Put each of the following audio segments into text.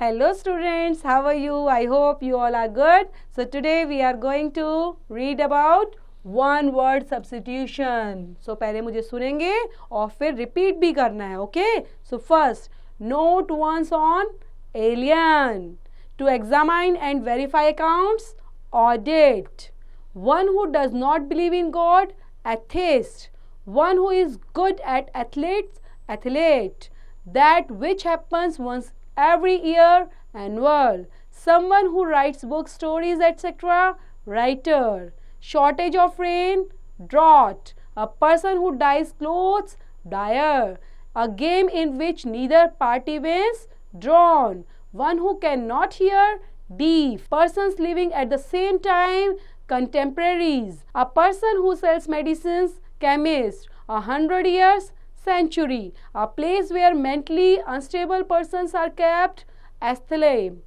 Hello students, how are you? I hope you all are good. So today we are going to read about one word substitution. So पहले मुझे सुनेंगे और फिर repeat भी करना है, okay? So first, note once on alien. To examine and verify accounts, audit. One who does not believe in God, atheist. One who is good at athletes, athlete. That which happens once every year, annual. Someone who writes books, stories, etc., writer. Shortage of rain, drought. A person who dyes clothes, dyer. A game in which neither party wins, drawn. One who cannot hear, deaf. Persons living at the same time, contemporaries. A person who sells medicines, chemist. 100 years, century. A place where mentally unstable persons are kept, asylum.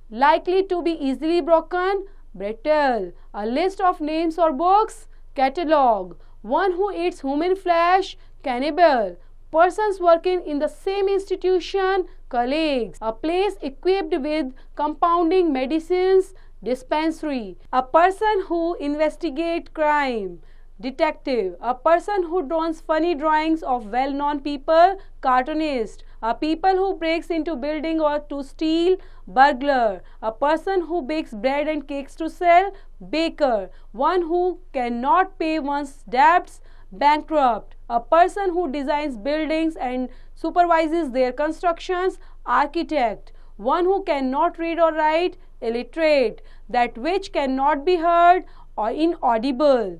Likely to be easily broken, brittle. A list of names or books, catalogue. One who eats human flesh, cannibal. Persons working in the same institution, colleagues. A place equipped with compounding medicines, dispensary. A person who investigates crime, detective. A person who draws funny drawings of well-known people, cartoonist. A people who breaks into building or to steal, burglar. A person who bakes bread and cakes to sell, baker. One who cannot pay one's debts, bankrupt. A person who designs buildings and supervises their constructions, architect. One who cannot read or write, illiterate. That which cannot be heard or inaudible.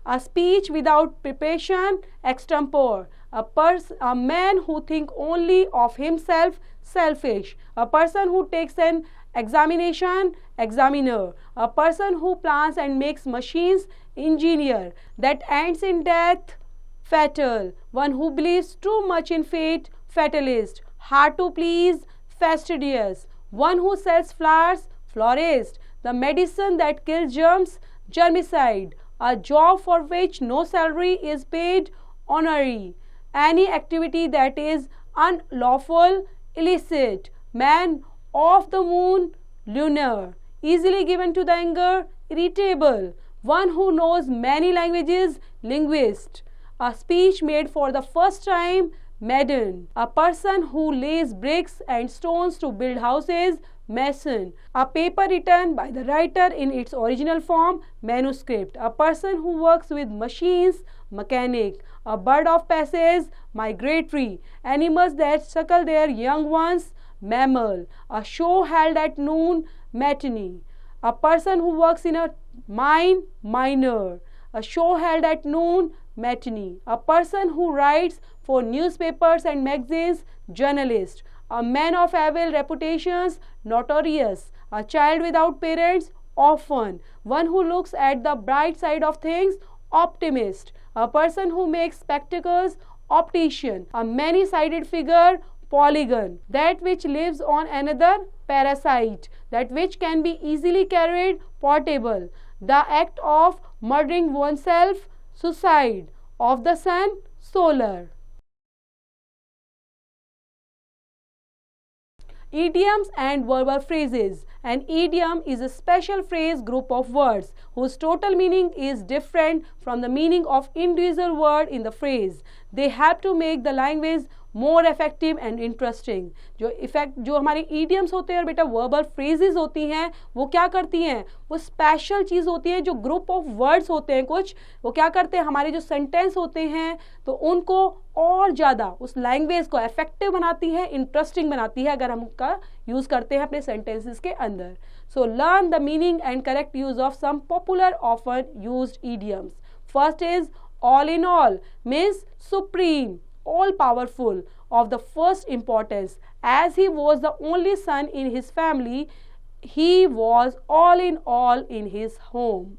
A speech without preparation, extempore. A man who thinks only of himself, selfish. A person who takes an examination, examiner. A person who plans and makes machines, engineer. That ends in death, fatal. One who believes too much in fate, fatalist. Hard to please, fastidious. One who sells flowers, florist. The medicine that kills germs, germicide. A job for which no salary is paid, honorary. Any activity that is unlawful, illicit. Man of the moon, lunar. Easily given to the anger, irritable. One who knows many languages, linguist. A speech made for the first time, maiden. A person who lays bricks and stones to build houses, mason. A paper written by the writer in its original form, manuscript. A person who works with machines, mechanic. A bird of passage, migratory. Animals that suckle their young ones, mammal. A show held at noon, matinee. A person who works in a mine, miner. A show held at noon, matinee. A person who writes for newspapers and magazines, journalist. A man of evil reputations, notorious. A child without parents, orphan. One who looks at the bright side of things, optimist. A person who makes spectacles, optician. A many-sided figure, polygon. That which lives on another, parasite. That which can be easily carried, portable. The act of murdering oneself, suicide. Of the sun, solar. Idioms and verbal phrases. An idiom is a special phrase group of words whose total meaning is different from the meaning of individual word in the phrase. They help to make the language more effective and interesting. जो हमारे idioms होते हैं और बेटा verbal phrases होती हैं, वो क्या करती हैं? वो special चीज़ होती है, जो group of words होते हैं कुछ, वो क्या करते हैं? हमारे जो sentence होते हैं, तो उनको और ज़्यादा उस language को effective बनाती है, interesting बनाती है, अगर हम उनका use करते हैं अपने sentences के अंदर. So learn the meaning and correct use of some popular often used idioms. First is all in all, means supreme, all powerful, of the first importance. As he was the only son in his family, he was all in his home.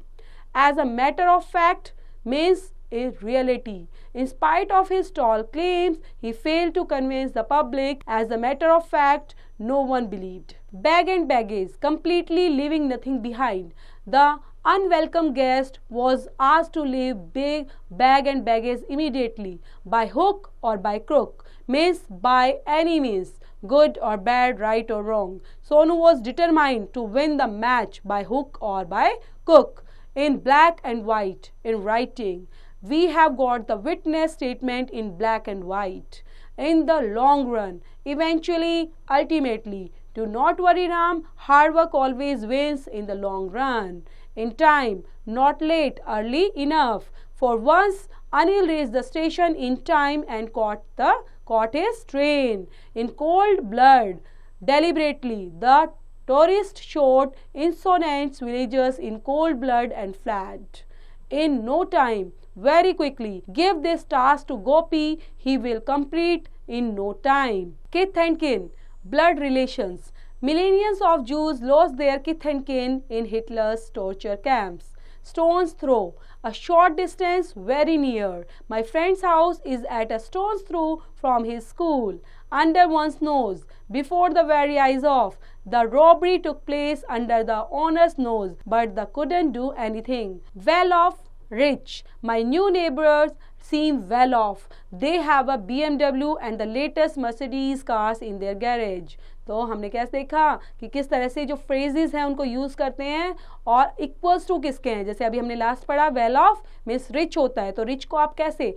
As a matter of fact, means a reality. In spite of his tall claims, he failed to convince the public. As a matter of fact, no one believed. Bag and baggage, completely leaving nothing behind. The unwelcome guest was asked to leave bag and baggage immediately, by hook or by crook. means by any means, good or bad, right or wrong. Sonu was determined to win the match by hook or by crook. In black and white, in writing, we have got the witness statement in black and white. In the long run, eventually, ultimately, do not worry, Ram, hard work always wins in the long run. In time, not late, early enough. For once, Anil reached the station in time and caught his train. In cold blood, deliberately, the tourist shot insolent villagers in cold blood and fled. In no time, very quickly, give this task to Gopi, he will complete in no time. Kith and kin, blood relations. Millions of Jews lost their kith and kin in Hitler's torture camps. Stone's throw, a short distance, very near. My friend's house is at a stone's throw from his school. Under one's nose, before the very eyes of. The robbery took place under the owner's nose, but they couldn't do anything. Well off, rich. My new neighbors seem well off. They have a BMW and the latest Mercedes cars in their garage. तो हमने कैसे देखा कि किस तरह से जो phrases हैं उनको यूज़ करते हैं और इक्वल्स टू किसके हैं. जैसे अभी हमने लास्ट पढ़ा वेल ऑफ मीन्स रिच होता है, तो रिच को आप कैसे,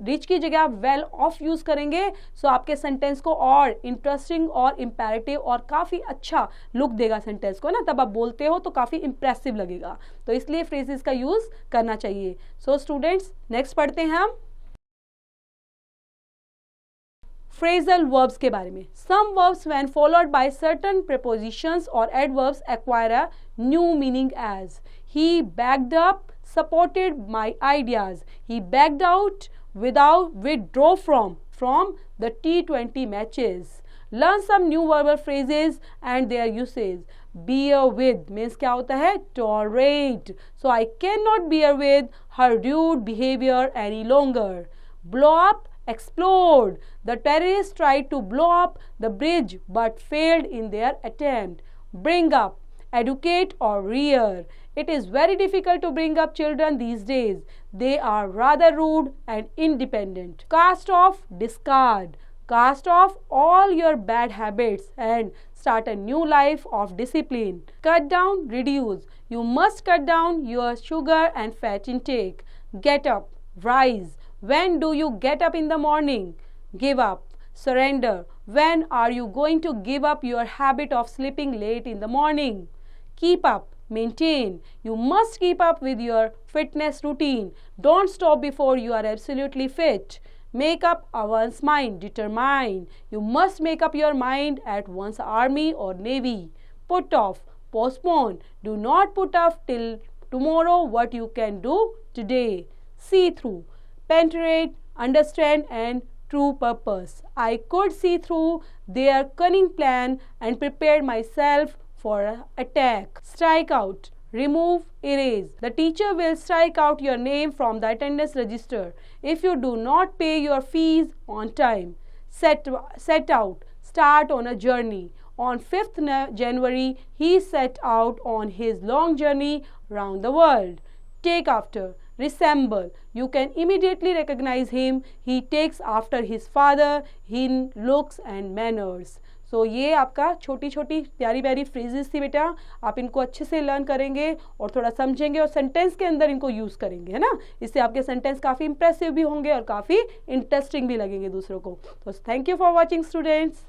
रिच की जगह आप वेल ऑफ यूज़ करेंगे. सो आपके सेंटेंस को और इंटरेस्टिंग और इम्पेरेटिव और काफ़ी अच्छा लुक देगा सेंटेंस को ना. तब आप बोलते हो तो काफ़ी इंप्रेसिव लगेगा, तो इसलिए फ्रेजेस का यूज़ करना चाहिए. सो स्टूडेंट्स, नेक्स्ट पढ़ते हैं हम फ्रेजल वर्ब्स के बारे में. Some verbs when followed by certain prepositions और adverbs acquire a new meaning as he backed up, supported my ideas, he backed out, withdraw from the T20 matches. Learn some new verbal phrases and their usage. Bear with means क्या होता है, tolerate. So I cannot bear with her rude behavior any longer. Blow up, explode. The terrorists tried to blow up the bridge but failed in their attempt. Bring up, educate or rear. It is very difficult to bring up children these days. They are rather rude and independent. Cast off, discard. Cast off all your bad habits and start a new life of discipline. Cut down, reduce. You must cut down your sugar and fat intake. Get up, rise. When do you get up in the morning? Give up, surrender. When are you going to give up your habit of sleeping late in the morning? Keep up, maintain. You must keep up with your fitness routine. Don't stop before you are absolutely fit. Make up one's mind, determine. You must make up your mind at one's army or navy. Put off, postpone. Do not put off till tomorrow what you can do today. See through, penetrate, understand and true purpose. I could see through their cunning plan and prepared myself for an attack. Strike out, remove, erase. The teacher will strike out your name from the attendance register if you do not pay your fees on time. Set out, start on a journey. On 5th January, he set out on his long journey around the world. Take after, resemble. You can immediately recognize him. He takes after his father in looks and manners. So ये आपका छोटी छोटी प्यारी प्यारी phrases थी बेटा. आप इनको अच्छे से लर्न करेंगे और थोड़ा समझेंगे और सेंटेंस के अंदर इनको यूज़ करेंगे, है ना. इससे आपके सेंटेंस काफ़ी इंप्रेसिव भी होंगे और काफ़ी इंटरेस्टिंग भी लगेंगे दूसरों को. तो thank you for watching students.